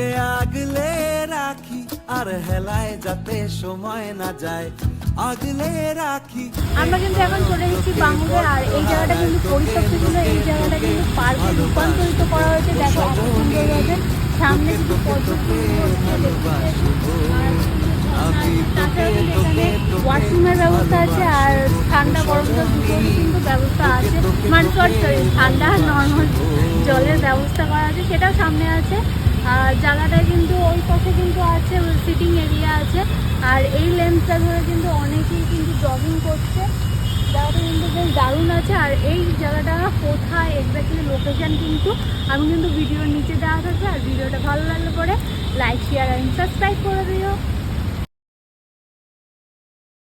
তোকে আগলে রাখি আর হেলায় যাতে সময় না যায় আগলে রাখি। আমরা কিন্তু এখন চলে এসেছি বাঙ্গুরে। আর এই জায়গাটা কিন্তু পরিত্যক্ত ছিল, এই জায়গাটা কিন্তু পার্কে রূপান্তরিত করা হয়েছে। দেখো এত সুন্দরভাবে সামনে কিন্তু তাছাড়া কিন্তু এখানে ওয়াশরুমের ব্যবস্থা আছে আর ঠান্ডা গরম জল দুটোরই কিন্তু ব্যবস্থা আছে, মানে সরি ঠান্ডা আর নর্মাল জলের ব্যবস্থা করা আছে, সেটাও সামনে আছে। আর জায়গাটায় কিন্তু ওই পাশে কিন্তু আছে সিটিং এরিয়া আছে। আর এই লেন্সটা ধরে কিন্তু অনেকেই কিন্তু জগিং করছে। জায়গাটা কিন্তু বেশ দারুণ আছে। আর এই জায়গাটা কোথায় এক্স্যাক্টলি লোকেশান কিন্তু আমি কিন্তু ভিডিওর নিচে দেওয়া থাকবে। আর ভিডিওটা ভালো লাগলে পরে লাইক শেয়ার অ্যান্ড সাবস্ক্রাইব করে দিও।